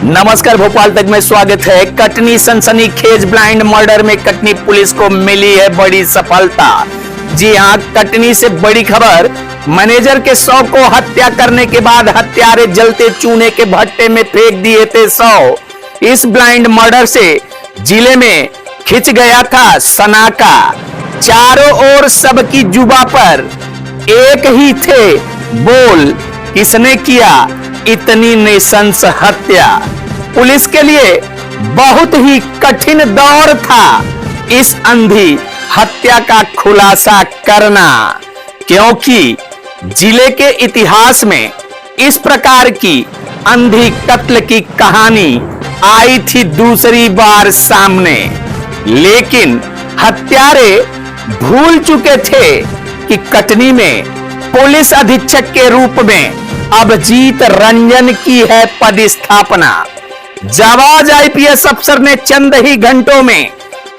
नमस्कार, भोपाल तक में स्वागत है। कटनी सनसनीखेज ब्लाइंड मर्डर में कटनी पुलिस को मिली है बड़ी सफलता। जी हां, कटनी से बड़ी खबर। मैनेजर के शव को हत्या करने के बाद हत्यारे जलते चूने के भट्टे में फेंक दिए थे शव। इस ब्लाइंड मर्डर से जिले में खिंच गया था सनाका। चारों ओर सबकी जुबा पर एक ही थे बोल, किसने किया इतनी नृशंस हत्या। पुलिस के लिए बहुत ही कठिन दौर था इस अंधी हत्या का खुलासा करना, क्योंकि जिले के इतिहास में इस प्रकार की अंधी कत्ल की कहानी आई थी दूसरी बार सामने। लेकिन हत्यारे भूल चुके थे कि कटनी में पुलिस अधीक्षक के रूप में अभिजीत रंजन की है पदस्थापना। जाबाज आईपीएस अफसर ने चंद ही घंटों में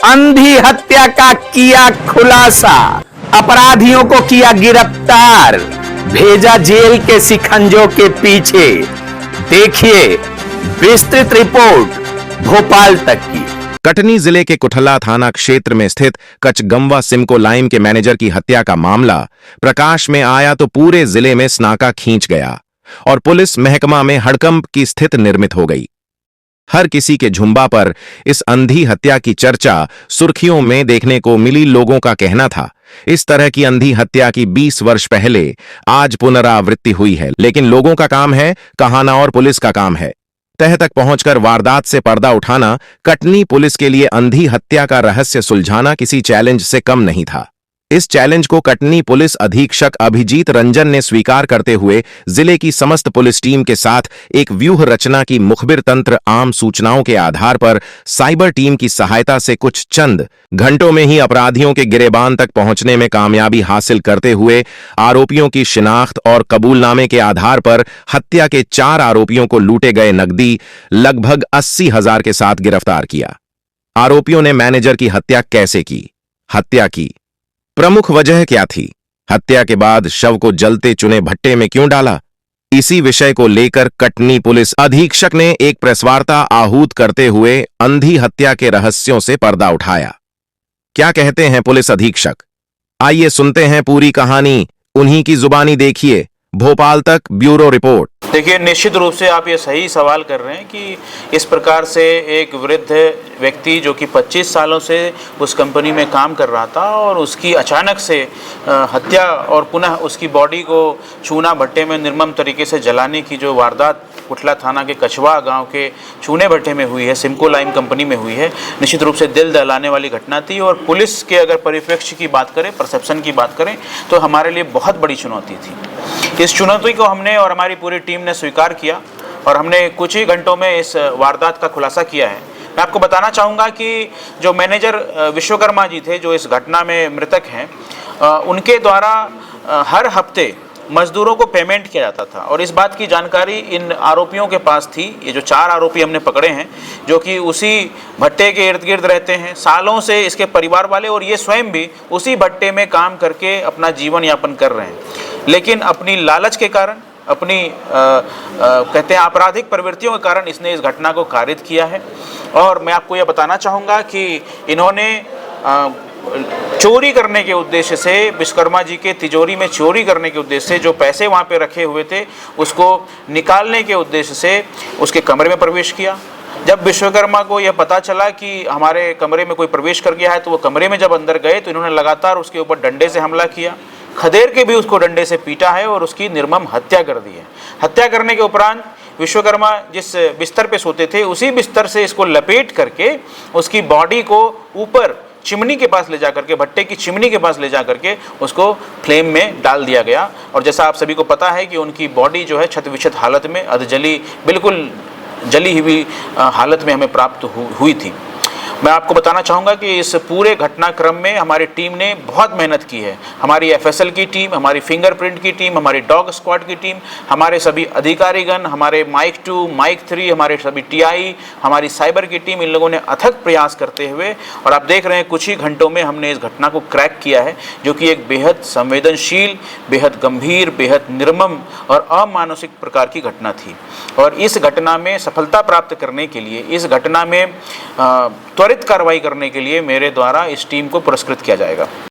अंधी हत्या का किया खुलासा, अपराधियों को किया गिरफ्तार, भेजा जेल के शिकंजों के पीछे। देखिए विस्तृत रिपोर्ट भोपाल तक की। कटनी जिले के कुठला थाना क्षेत्र में स्थित कचगंवा सिमको लाइम के मैनेजर की हत्या का मामला प्रकाश में आया तो पूरे जिले में सनाका खींच गया और पुलिस महकमा में हड़कंप की स्थिति निर्मित हो गई। हर किसी के झुंबा पर इस अंधी हत्या की चर्चा सुर्खियों में देखने को मिली। लोगों का कहना था इस तरह की अंधी हत्या की 20 वर्ष पहले आज पुनरावृत्ति हुई है, लेकिन लोगों का काम है कहाना और पुलिस का काम है तह तक पहुंचकर वारदात से पर्दा उठाना। कटनी पुलिस के लिए अंधी हत्या का रहस्य सुलझाना किसी चैलेंज से कम नहीं था। इस चैलेंज को कटनी पुलिस अधीक्षक अभिजीत रंजन ने स्वीकार करते हुए जिले की समस्त पुलिस टीम के साथ एक व्यूह रचना की। मुखबिर तंत्र आम सूचनाओं के आधार पर साइबर टीम की सहायता से कुछ चंद घंटों में ही अपराधियों के गिरेबान तक पहुंचने में कामयाबी हासिल करते हुए आरोपियों की शिनाख्त और कबूलनामे के आधार पर हत्या के 4 आरोपियों को लूटे गए नकदी लगभग 80,000 के साथ गिरफ्तार किया। आरोपियों ने मैनेजर की हत्या कैसे की, हत्या की प्रमुख वजह क्या थी, हत्या के बाद शव को जलते चुने भट्टे में क्यों डाला, इसी विषय को लेकर कटनी पुलिस अधीक्षक ने एक प्रेसवार्ता आहूत करते हुए अंधी हत्या के रहस्यों से पर्दा उठाया। क्या कहते हैं पुलिस अधीक्षक, आइए सुनते हैं पूरी कहानी, उन्हीं की जुबानी। देखिए भोपाल तक ब्यूरो रिपोर्ट। देखिए, निश्चित रूप से आप ये सही सवाल कर रहे हैं कि इस प्रकार से एक वृद्ध व्यक्ति जो कि 25 सालों से उस कंपनी में काम कर रहा था और उसकी अचानक से हत्या और पुनः उसकी बॉडी को चूना भट्टे में निर्मम तरीके से जलाने की जो वारदात कुठला थाना के कछवा गांव के चूने भट्टे में हुई है, सिमको लाइम कंपनी में हुई है, निश्चित रूप से दिल दहलाने वाली घटना थी। और पुलिस के अगर परिप्रेक्ष्य की बात करें, परसेप्शन की बात करें, तो हमारे लिए बहुत बड़ी चुनौती थी। इस चुनौती को हमने और हमारी पूरी टीम ने स्वीकार किया और हमने कुछ ही घंटों में इस वारदात का खुलासा किया है। मैं आपको बताना चाहूँगा कि जो मैनेजर विश्वकर्मा जी थे, जो इस घटना में मृतक हैं, उनके द्वारा हर हफ्ते मजदूरों को पेमेंट किया जाता था और इस बात की जानकारी इन आरोपियों के पास थी। ये जो 4 आरोपी हमने पकड़े हैं, जो कि उसी भट्टे के इर्द गिर्द रहते हैं सालों से, इसके परिवार वाले और ये स्वयं भी उसी भट्टे में काम करके अपना जीवन यापन कर रहे हैं, लेकिन अपनी लालच के कारण, अपनी कहते हैं आपराधिक प्रवृत्तियों के कारण इसने इस घटना को कारित किया है। और मैं आपको यह बताना चाहूँगा कि इन्होंने चोरी करने के उद्देश्य से, विश्वकर्मा जी के तिजोरी में चोरी करने के उद्देश्य से जो पैसे वहाँ पे रखे हुए थे उसको निकालने के उद्देश्य से उसके कमरे में प्रवेश किया। जब विश्वकर्मा को यह पता चला कि हमारे कमरे में कोई प्रवेश कर गया है, तो वो कमरे में जब अंदर गए तो इन्होंने लगातार उसके ऊपर डंडे से हमला किया, खदेड़ के भी उसको डंडे से पीटा है और उसकी निर्मम हत्या कर दी है। हत्या करने के उपरांत विश्वकर्मा जिस बिस्तर पे सोते थे उसी बिस्तर से इसको लपेट करके उसकी बॉडी को ऊपर चिमनी के पास ले जा करके, भट्टे की चिमनी के पास ले जा करके उसको फ्लेम में डाल दिया गया। और जैसा आप सभी को पता है कि उनकी बॉडी जो है क्षत विक्षत हालत में, अधजली, बिल्कुल जली हुई हालत में हमें प्राप्त हुई थी। मैं आपको बताना चाहूँगा कि इस पूरे घटनाक्रम में हमारी टीम ने बहुत मेहनत की है। हमारी एफएसएल की टीम, हमारी फिंगरप्रिंट की टीम, हमारी डॉग स्क्वाड की टीम, हमारे सभी अधिकारीगण, हमारे माइक 2, माइक 3, हमारे सभी टीआई, हमारी साइबर की टीम, इन लोगों ने अथक प्रयास करते हुए, और आप देख रहे हैं कुछ ही घंटों में हमने इस घटना को क्रैक किया है, जो कि एक बेहद संवेदनशील, बेहद गंभीर, बेहद निर्मम और अमानसिक प्रकार की घटना थी। और इस घटना में सफलता प्राप्त करने के लिए, इस घटना में त्वरित कार्रवाई करने के लिए मेरे द्वारा इस टीम को पुरस्कृत किया जाएगा।